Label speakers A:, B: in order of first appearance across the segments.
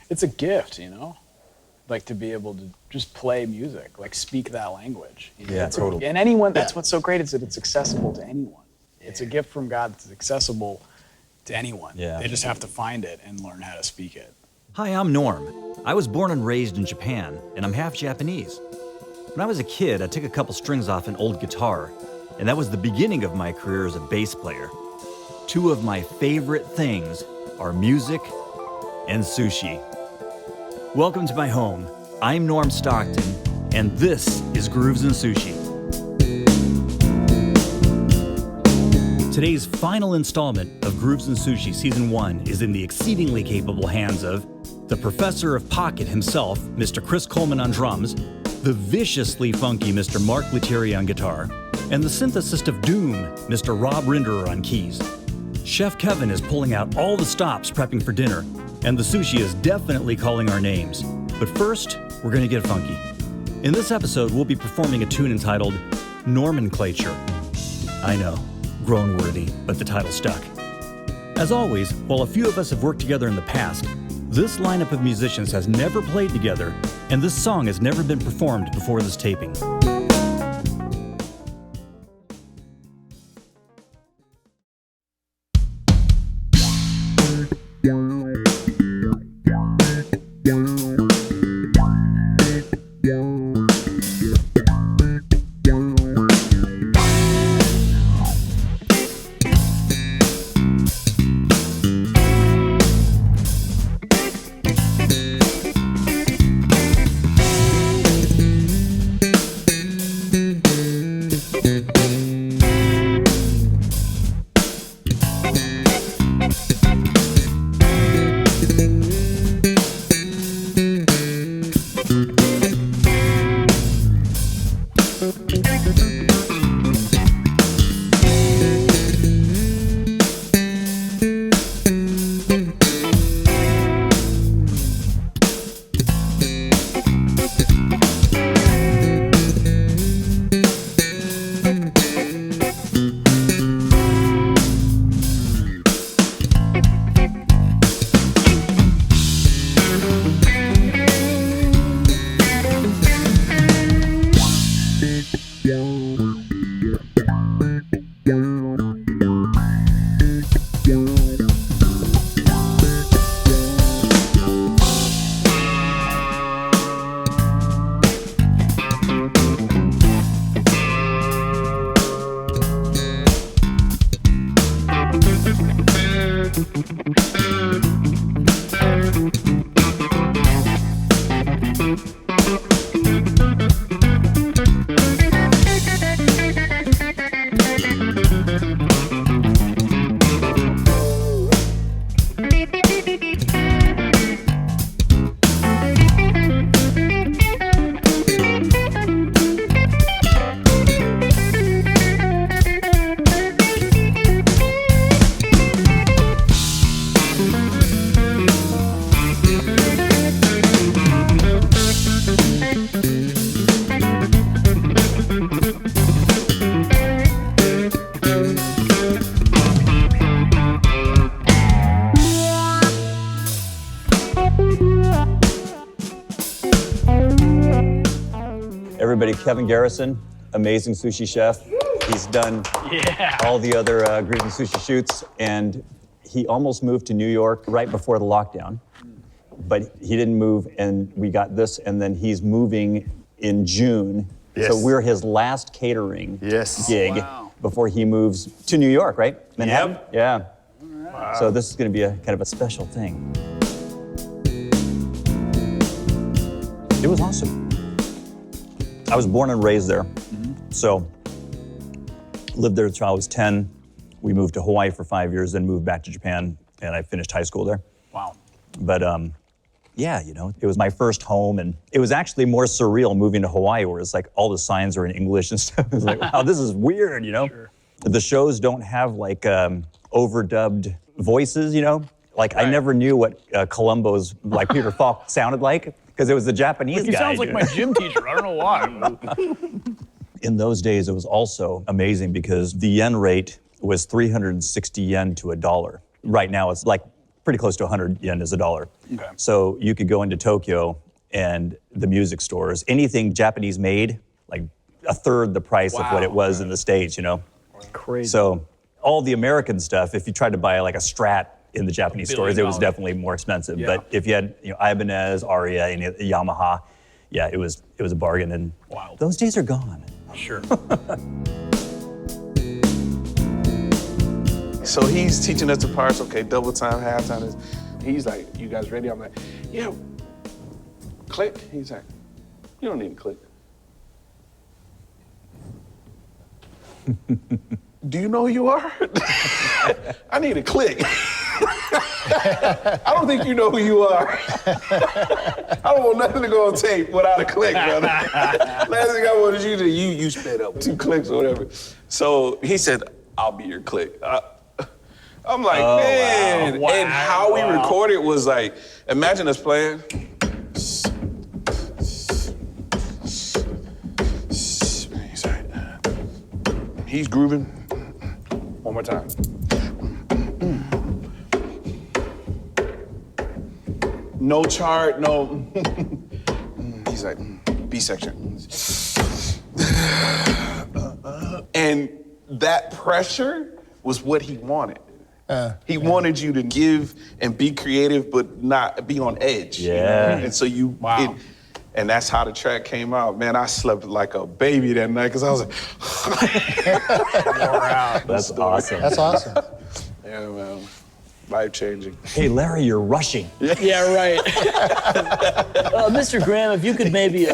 A: it's a gift, you know? Like to be able to just play music, like speak that language. You know?
B: Yeah, totally.
A: And anyone, that's what's so great is that it's accessible to anyone. It's a gift from God that's accessible to anyone.
B: Yeah.
A: They just have to find it and learn how to speak it.
C: Hi, I'm Norm. I was born and raised in Japan, and I'm half Japanese. When I was a kid, I took a couple strings off an old guitar, and that was the beginning of my career as a bass player. Two of my favorite things are music and sushi. Welcome to my home. I'm Norm Stockton, and this is Grooves and Sushi. Today's final installment of Grooves and Sushi Season 1 is in the exceedingly capable hands of the professor of pocket himself, Mr. Chris Coleman on drums, the viciously funky Mr. Mark Lettieri on guitar, and the synthesist of doom, Mr. Rob Rinderer on keys. Chef Kevin is pulling out all the stops prepping for dinner, and the sushi is definitely calling our names. But first, we're gonna get funky. In this episode, we'll be performing a tune entitled Normenclature. I know, groan-worthy, but the title stuck. As always, while a few of us have worked together in the past, this lineup of musicians has never played together, and this song has never been performed before this taping.
B: Everybody, Kevin Garrison, amazing sushi chef. He's done all the other Grooves and Sushi shoots, and he almost moved to New York right before the lockdown, but he didn't move, and we got this, and then he's moving in June.
D: Yes.
B: So we're his last catering gig before he moves to New York, right? Manhattan?
D: Yep.
B: Yeah. Wow. So this is going to be a kind of a special thing. It was awesome. I was born and raised there, so lived there until I was 10. We moved to Hawaii for 5 years, then moved back to Japan, and I finished high school there.
A: Wow.
B: But yeah, you know, it was my first home, and it was actually more surreal moving to Hawaii, where it's like all the signs are in English and stuff. It was like, wow, this is weird, you know? Sure. The shows don't have like overdubbed voices, you know? Like I never knew what Columbo's, like Peter Falk sounded like, because it was the Japanese guy.
A: He sounds like my gym teacher, I don't know why.
B: In those days, it was also amazing because the yen rate was 360 yen to $1. Right now, it's like pretty close to 100 yen is a dollar.
A: Okay.
B: So you could go into Tokyo and the music stores, anything Japanese made, like a third the price of what it was in the States, you know?
A: Crazy.
B: So all the American stuff, if you tried to buy like a Strat in the Japanese stores, it was definitely more expensive.
A: Yeah.
B: But if you had, you know, Ibanez, Aria, and Yamaha, yeah, it was a bargain. And
A: Wild.
B: those days are gone.
A: Sure.
D: So he's teaching us the parts, okay, double time, half time. He's like, you guys ready? I'm like, yeah. Click. He's like, you don't need to click. Do you know who you are? I need a click. I don't think you know who you are. I don't want nothing to go on tape without a click, brother. Last thing I wanted you to do, you sped up 2 clicks or whatever. So he said, I'll be your click. I'm like, man.
A: Wow.
D: And how we recorded was like, imagine us playing. He's like, he's grooving. One more time. No chart, no. He's like, B section. And that pressure was what he wanted. He wanted you to give and be creative, but not be on edge.
B: Yeah.
D: You know? And so you, and that's how the track came out. Man, I slept like a baby that night because I was like,
B: That's awesome.
E: That's awesome.
D: yeah, man, life changing.
B: Hey, Larry, you're rushing.
F: Yeah, right. Mr. Graham, if you could maybe.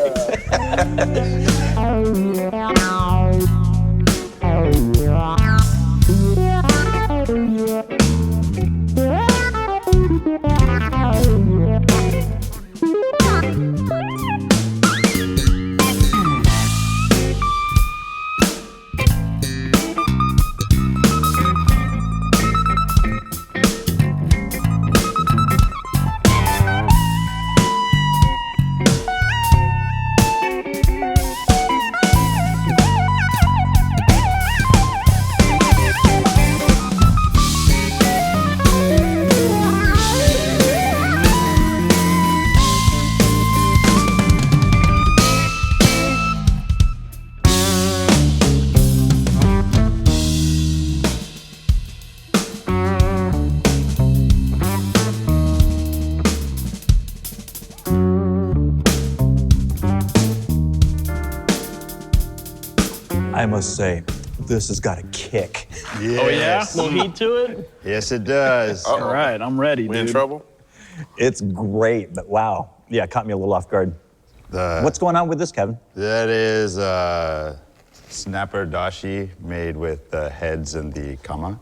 B: I must say, this has got a kick.
E: Yes.
F: Oh, yeah? A little heat to it?
E: Yes, it does.
F: All right, I'm ready,
D: We
F: dude.
D: in trouble?
B: It's great, but wow. Yeah, it caught me a little off guard. What's going on with this, Kevin?
E: That is snapper dashi made with the heads and the kama.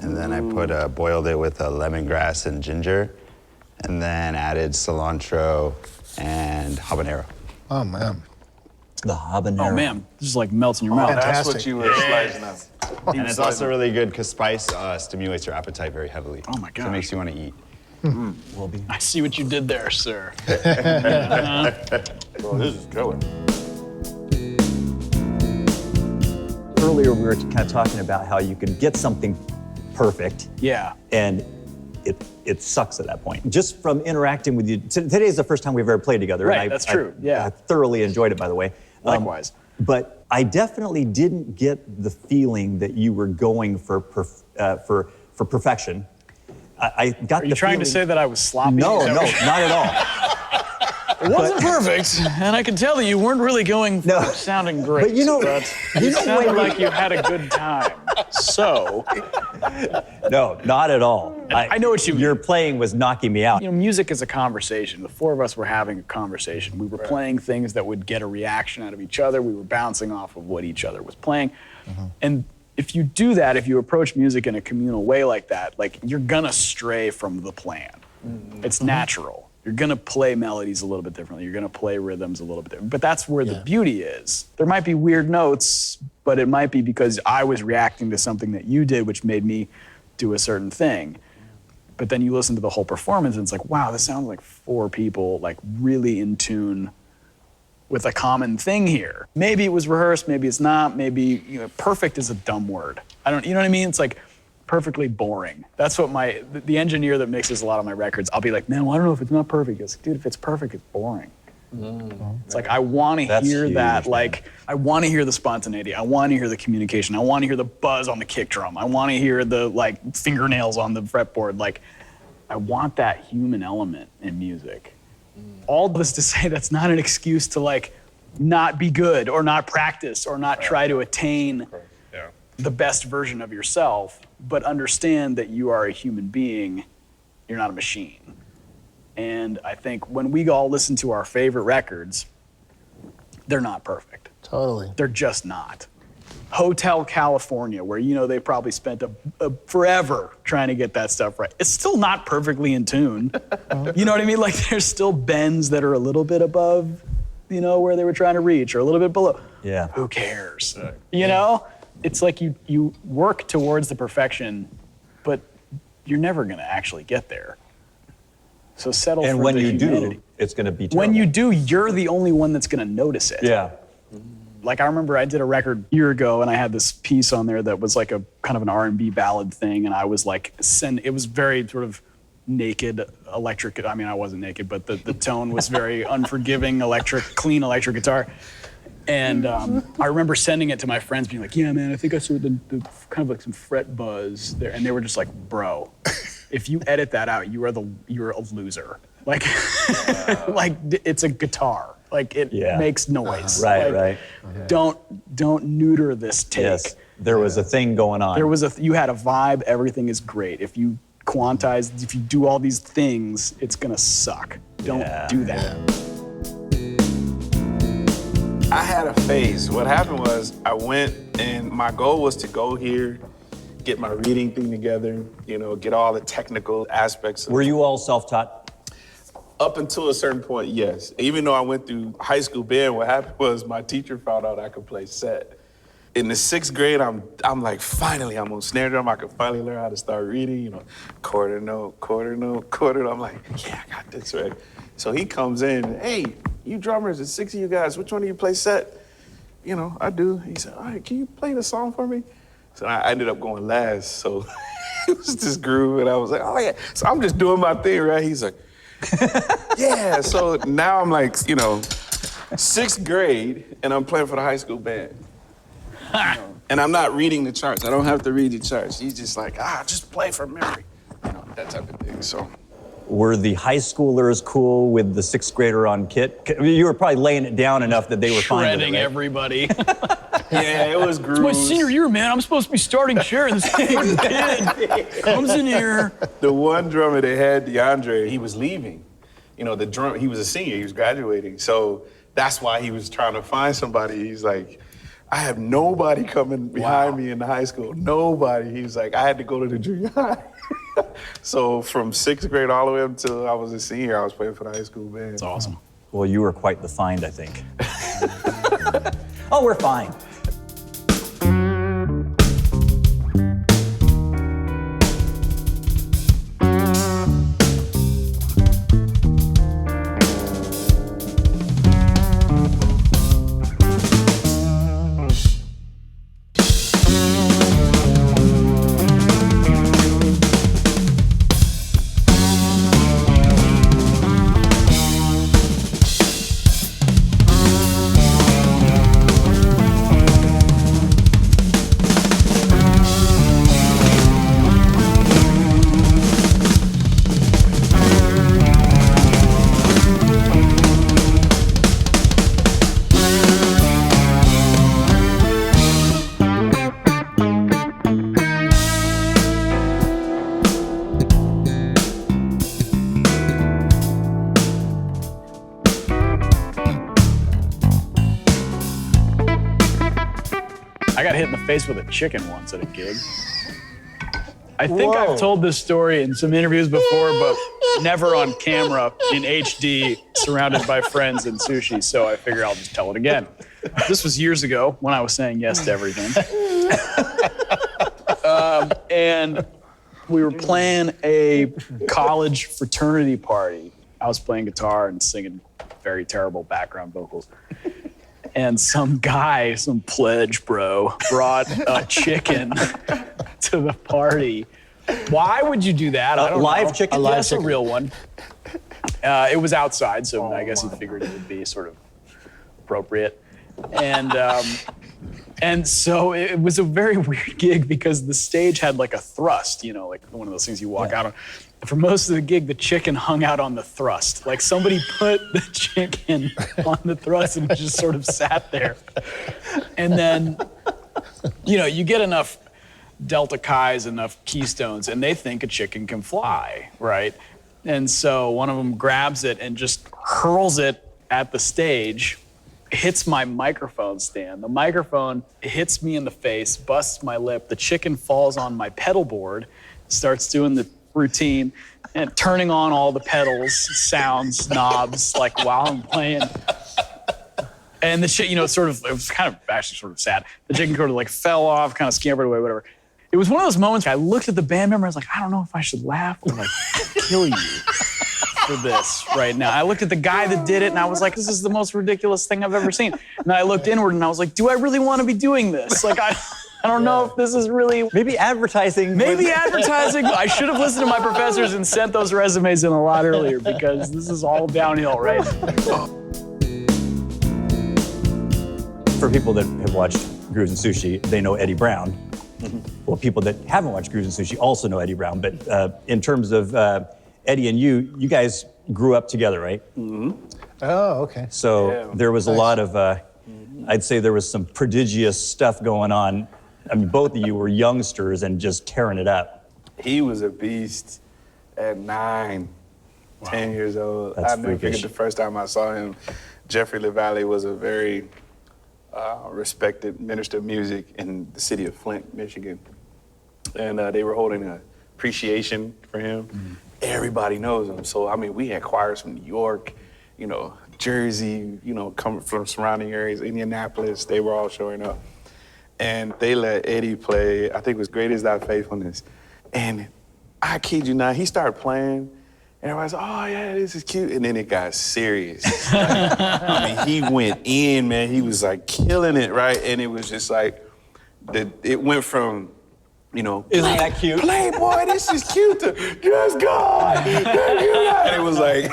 E: And then I boiled it with lemongrass and ginger, and then added cilantro and habanero.
G: Oh, man.
B: The habanero.
F: Oh, man, this is like melts in your mouth.
D: That's what you were slicing up.
E: And it's also really good because spice stimulates your appetite very heavily.
F: Oh, my
E: So
F: God.
E: it makes you want to eat.
B: Will be.
F: I see what you did there, sir.
D: Bro, this is going.
B: Earlier, we were kind of talking about how you could get something perfect,
F: Yeah.
B: and it sucks at that point. Just from interacting with you, today is the first time we've ever played together.
F: Right,
B: and
F: that's true, yeah.
B: I thoroughly enjoyed it, by the way.
F: Likewise.
B: But I definitely didn't get the feeling that you were going for perfection. I got
F: Are you trying to say that I was sloppy?
B: No,
F: Is that
B: no,
F: what
B: not at all.
F: It wasn't perfect, and I can tell that you weren't really going for sounding great.
B: But you know
F: sounded
B: when
F: like you had a good time. So,
B: No, not at all.
F: I know what you mean.
B: Your playing was knocking me out.
F: you know, music is a conversation. The four of us were having a conversation. We were playing things that would get a reaction out of each other. We were bouncing off of what each other was playing. And if you do that, if you approach music in a communal way like that, like you're gonna stray from the plan. It's natural. You're gonna play melodies a little bit differently. You're gonna play rhythms a little bit different. But that's where the beauty is. There might be weird notes, but it might be because I was reacting to something that you did, which made me do a certain thing. But then you listen to the whole performance and it's like, wow, this sounds like four people like really in tune with a common thing here. Maybe it was rehearsed, maybe it's not, maybe, you know, perfect is a dumb word. You know what I mean? It's like perfectly boring. That's what the engineer that mixes a lot of my records, I'll be like, man, well, I don't know if it's not perfect. He goes, dude, if it's perfect, it's boring. It's like, I want to hear that,
B: man.
F: like, I want to hear the spontaneity. I want to hear the communication. I want to hear the buzz on the kick drum. I want to hear the, like, fingernails on the fretboard. Like, I want that human element in music. All this to say that's not an excuse to, like, not be good or not practice or not try to attain the best version of yourself, but understand that you are a human being, you're not a machine. And I think when we all listen to our favorite records, they're not perfect.
G: Totally.
F: They're just not. Hotel California, where they probably spent a forever trying to get that stuff right. It's still not perfectly in tune. You know what I mean? Like, there's still bends that are a little bit above, where they were trying to reach, or a little bit below.
B: Yeah.
F: Who cares? It's like you work towards the perfection, but you're never gonna actually get there. So settle for the
B: And when you
F: humanity.
B: do, it's going to be terrible.
F: When you do, you're the only one that's gonna notice it.
B: Yeah.
F: Like, I remember I did a record a year ago, and I had this piece on there that was like a kind of an R&B ballad thing, and I was like, it was very sort of naked electric. I mean, I wasn't naked, but the tone was very unforgiving, clean electric guitar. And I remember sending it to my friends, being like, yeah, man, I think I saw the kind of like some fret buzz there. And they were just like, bro, if you edit that out, you're a loser. Like, like, it's a guitar. Like, it makes noise.
B: Right,
F: like,
B: right.
F: Don't neuter this take.
B: Yes, there was a thing going on.
F: You had a vibe, everything is great. If you quantize, if you do all these things, it's gonna suck. Don't do that.
D: I had a phase. What happened was I went and my goal was to go here, get my reading thing together, get all the technical aspects.
B: Were you all self-taught?
D: Up until a certain point, yes. Even though I went through high school band, what happened was my teacher found out I could play set. In the 6th grade, I'm like, finally, I'm on snare drum. I could finally learn how to start reading, quarter note, quarter note, quarter note. I'm like, yeah, I got this right. So he comes in, hey, you drummers, there's 6 of you guys, which one do you play set? I do. He said, all right, can you play the song for me? So I ended up going last, so it was this groove, and I was like, oh yeah. So I'm just doing my thing, right? He's like, yeah. So now I'm like, 6th grade, and I'm playing for the high school band. And I'm not reading the charts. I don't have to read the charts. He's just like, just play from memory. That type of thing, so.
B: Were the high schoolers cool with the 6th grader on kit? You were probably laying it down enough that they were fine with it,
F: Shredding
B: right?
F: everybody.
D: Yeah, it was grooves.
F: It's my senior year, man. I'm supposed to be starting chair. This fucking kid comes in here.
D: The one drummer they had, DeAndre, he was leaving. He was a senior, he was graduating. So that's why he was trying to find somebody. He's like, I have nobody coming behind me in the high school. Nobody. He was like, I had to go to the junior high. So from 6th grade all the way up until I was a senior, I was playing for the high school band.
F: That's awesome.
B: Well, you were quite the find, I think. Oh, we're fine.
F: I got hit in the face with a chicken once at a gig. I think I've told this story in some interviews before, but never on camera in HD, surrounded by friends and sushi, so I figure I'll just tell it again. This was years ago when I was saying yes to everything. And we were playing a college fraternity party. I was playing guitar and singing very terrible background vocals. and some guy, some pledge bro, brought a chicken to the party. Why would you do that? I don't
B: live
F: know.
B: chicken?
F: Yes, a real one. It was outside, so I guess he figured it would be sort of appropriate. And so it was a very weird gig because the stage had like a thrust, you know, like one of those things you walk out on. For most of the gig, the chicken hung out on the thrust. Like somebody put the chicken on the thrust and it just sort of sat there. And then, you know, you get enough Delta Chis, enough Keystones, and they think a chicken can fly, right? And so one of them grabs it and just hurls it at the stage, hits my microphone stand. The microphone hits me in the face, busts my lip. The chicken falls on my pedal board, starts doing the routine and turning on all the pedals, sounds, knobs, like while I'm playing. And the shit, you know, it was kind of actually sort of sad. The chicken sort of like fell off, kind of scampered away, whatever. It was one of those moments I looked at the band member, I was like, I don't know if I should laugh or like kill you for this right now. I looked at the guy that did it and I was like, this is the most ridiculous thing I've ever seen. And I looked inward and I was like, do I really want to be doing this? Like, I don't know if this is really...
B: Maybe advertising.
F: Maybe advertising. I should have listened to my professors and sent those resumes in a lot earlier because this is all downhill, right?
B: For people that have watched Grooves and Sushi, they know Eddie Brown. Well, people that haven't watched Grooves and Sushi also know Eddie Brown. But in terms of Eddie and you guys grew up together, right?
G: Oh, okay.
B: So there was a lot of, I'd say there was some prodigious stuff going on. I mean, both of you were youngsters and just tearing it up.
D: He was a beast at 9, 10 years old.
B: That's
D: I never
B: freakish.
D: forget the first time I saw him. Jeffrey LaValle was a very respected minister of music in the city of Flint, Michigan. And they were holding an appreciation for him. Everybody knows him. So, I mean, we had choirs from New York, you know, Jersey, you know, coming from surrounding areas, Indianapolis, they were all showing up. And they let Eddie play, I think it was Great Is Thy Faithfulness. And I kid you not, he started playing, and everybody's like, oh yeah, this is cute. And then it got serious. I mean, he went in, man. He was like killing it, right? And it was just like, it went from, you know,
B: Isn't that cute?
D: Playboy, this is cute, to, yes, God, thank you, God. And it was like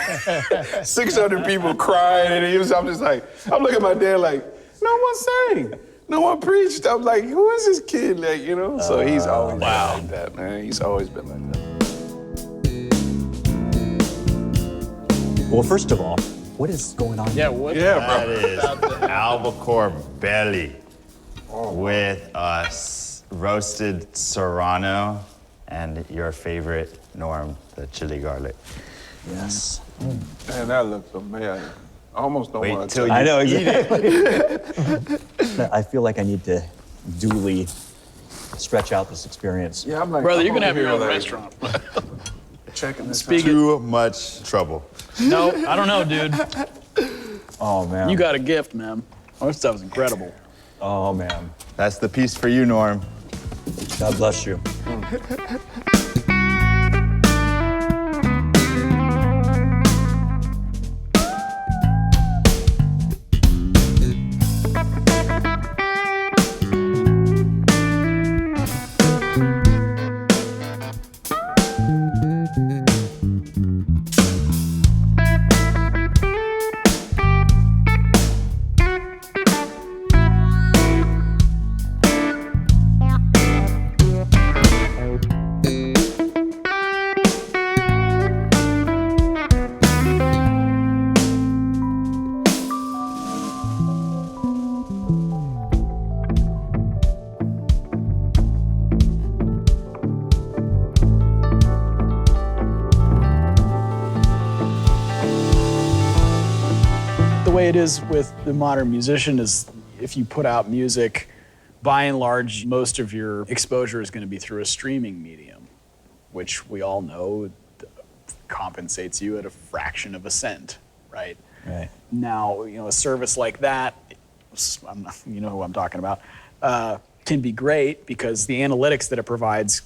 D: 600 people crying, and I'm just like, I'm looking at my dad like, no one sang. No one preached. I'm like, who is this kid? Like, you know? So he's always been like that, man. He's always been like that.
B: Well, first of all, what is going on?
F: Yeah, what?
D: Yeah,
E: That
D: bro.
E: is albacore belly with roasted serrano and your favorite, Norm, the chili garlic.
B: Yes.
D: Man, that looks amazing. I almost don't
E: Wait
D: want to
E: till
D: tell
E: you
B: I know
E: eat
B: exactly. I feel like I need to duly stretch out this experience.
D: Yeah, I'm like,
F: Brother,
D: I'm
F: you're gonna have
D: over
F: your
D: here
F: own
D: like
F: restaurant.
D: Checking this
F: Speak
D: out.
E: too much trouble.
F: No, I don't know, dude.
B: Oh, man.
F: You got a gift, man. Oh, this stuff is incredible.
B: Oh, man.
E: That's the piece for you, Norm.
B: God bless you.
F: The way it is with the modern musician is if you put out music, by and large, most of your exposure is going to be through a streaming medium, which we all know compensates you at a fraction of a cent, right?
B: Right.
F: Now, you know, a service like that, you know who I'm talking about, can be great because the analytics that it provides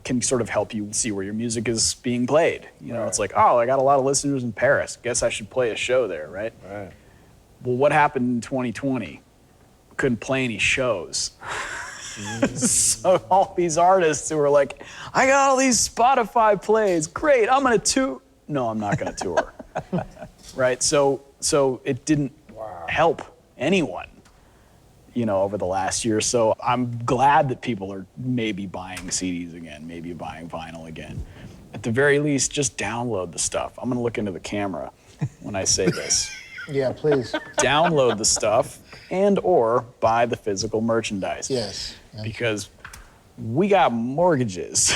F: can sort of help you see where your music is being played. You know, it's like, oh, I got a lot of listeners in Paris. Guess I should play a show there, right?
D: Right.
F: Well, what happened in 2020? Couldn't play any shows. So all these artists who were like, I got all these Spotify plays, great, I'm gonna tour. No, I'm not gonna tour. Right, so it didn't help anyone, over the last year. So I'm glad that people are maybe buying CDs again, maybe buying vinyl again. At the very least, just download the stuff. I'm gonna look into the camera when I say this.
G: Yeah, please.
F: Download the stuff and or buy the physical merchandise.
G: Yes. Yeah.
F: Because we got mortgages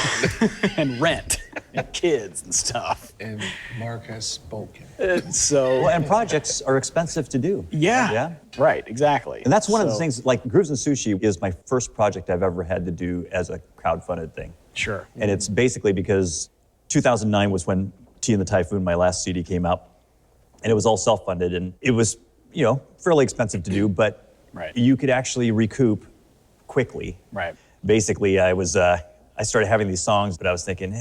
F: and rent and kids and stuff.
H: And Mark has spoken.
B: Well, and projects are expensive to do.
F: Yeah.
B: Yeah.
F: Right, exactly.
B: And that's one of the
F: So-
B: things, like Grooves and Sushi is my first project I've ever had to do as a crowdfunded thing.
F: Sure.
B: And it's basically because 2009 was when Tea and the Typhoon, my last CD, came out. And it was all self-funded, and it was, fairly expensive to do, but
F: Right.
B: you could actually recoup quickly.
F: Right.
B: Basically, I started having these songs, but I was thinking,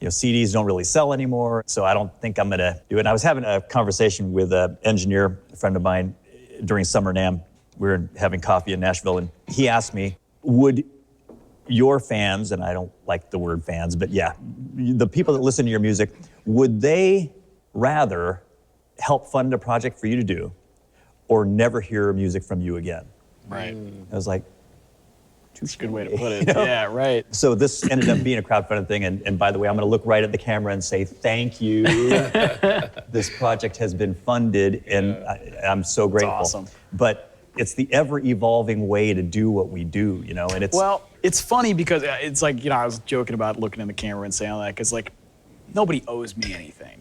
B: CDs don't really sell anymore, so I don't think I'm gonna do it. And I was having a conversation with an engineer, a friend of mine, during Summer NAMM. We were having coffee in Nashville, and he asked me, would your fans, and I don't like the word fans, but yeah, the people that listen to your music, would they rather help fund a project for you to do or never hear music from you again?
F: Right.
B: I was like,
F: That's a good way to put it. Yeah, right.
B: so this ended up being a crowdfunded thing, and by the way, I'm going to look right at the camera and say thank you. This project has been funded, and I'm so grateful.
F: awesome.
B: But it's the ever-evolving way to do what we do, and it's...
F: Well, it's funny because it's like, I was joking about looking in the camera and saying all that, because, nobody owes me anything.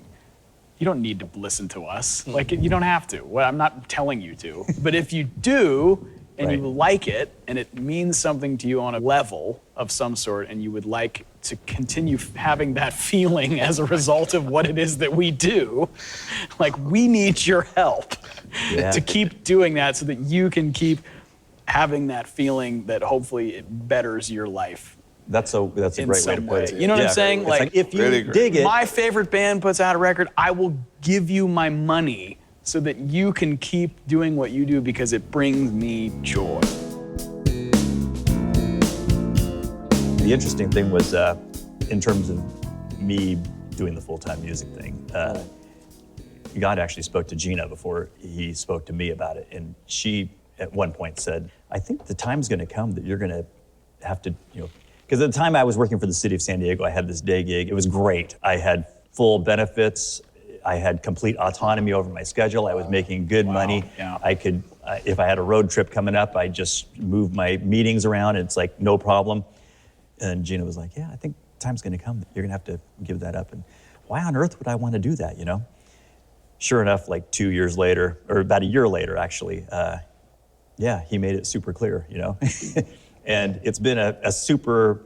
F: You don't need to listen to us. You don't have to. Well, I'm not telling you to. But if you do, and
B: Right.
F: you like it, and it means something to you on a level of some sort, and you would like to continue having that feeling as a result of what it is that we do, we need your help
B: Yeah.
F: to keep doing that so that you can keep having that feeling that hopefully it betters your life.
B: That's a
F: in
B: great way to
F: some
B: put
F: way.
B: it.
F: You know what I'm saying?
B: It's if you
D: Really great.
B: dig it,
F: My favorite band puts out a record, I will give you my money so that you can keep doing what you do because it brings me joy.
B: the interesting thing was, in terms of me doing the full-time music thing, God actually spoke to Gina before he spoke to me about it. And she, at one point, said, I think the time's going to come that you're going to have to, because at the time I was working for the city of San Diego, I had this day gig. It was great. I had full benefits. I had complete autonomy over my schedule. I was making good money.
F: Yeah.
B: I could, if I had a road trip coming up, I just move my meetings around. And it's like, no problem. And Gina was like, yeah, I think time's going to come that you're going to have to give that up. And why on earth would I want to do that, Sure enough, 2 years later, or about a year later, actually, he made it super clear, And it's been a super,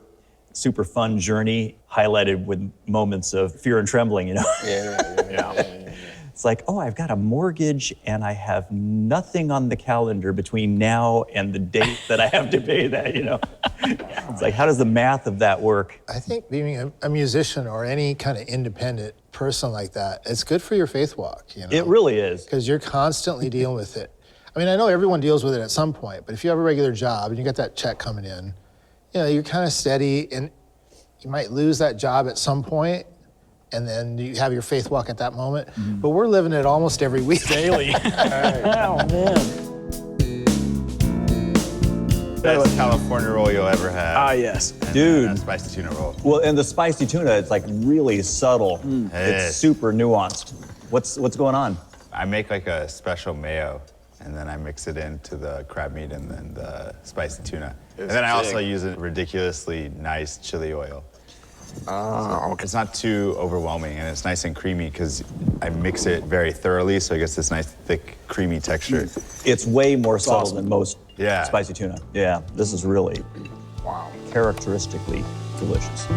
B: super fun journey, highlighted with moments of fear and trembling,
H: Yeah.
B: It's like, oh, I've got a mortgage and I have nothing on the calendar between now and the date that I have to pay that, It's like, how does the math of that work?
G: I think being a musician or any kind of independent person like that, it's good for your faith walk,
B: It really is.
G: Because you're constantly dealing with it. I mean, I know everyone deals with it at some point, but if you have a regular job and you got that check coming in, you're kind of steady, and you might lose that job at some point, and then you have your faith walk at that moment. But we're living it almost every week.
F: Daily. Oh, man.
E: Best California roll you'll ever have.
F: Ah, yes.
E: And
B: Dude.
E: a spicy tuna roll.
B: Well, and the spicy tuna, it's really subtle.
E: Yes.
B: It's super nuanced. What's going on?
E: I make a special mayo, and then I mix it into the crab meat and then the spicy tuna. And then I also use a ridiculously nice chili oil.
H: Oh, okay.
E: It's not too overwhelming, and it's nice and creamy because I mix it very thoroughly, so it gets this nice, thick, creamy texture.
B: It's way more subtle than most
E: Yeah.
B: spicy tuna. Yeah, this is really characteristically delicious.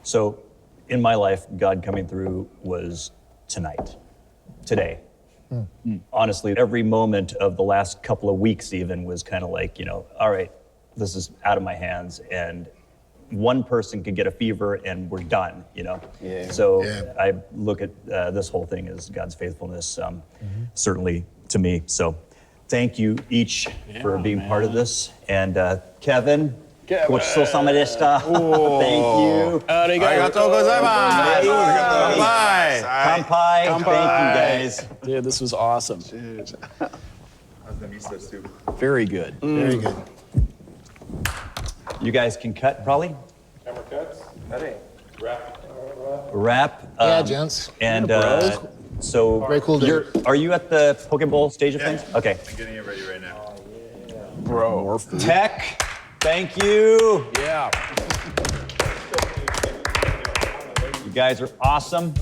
B: So in my life, God coming through was today. Honestly, every moment of the last couple of weeks even was kind of like, all right, this is out of my hands, and one person could get a fever and we're done,
D: Yeah.
B: So
G: Yeah.
B: I look at this whole thing as God's faithfulness, certainly to me. So thank you each for being part of this. And Kevin,ごちそうさまでした. Thank you.
E: Arigatou gozaimasu. Bye.
B: Kanpai. Thank you guys.
F: Dude, this was awesome.
E: How's the miso soup?
F: Very good.
G: Very good.
B: You guys can cut probably?
D: Camera cuts?
B: Wrap.
G: Yeah, gents.
B: And so
G: Very cool day.
B: are you at the Pokeball stage of things? Okay.
E: I'm getting it ready right now.
F: Bro.
B: Tech, thank you.
F: Yeah.
B: You guys are awesome.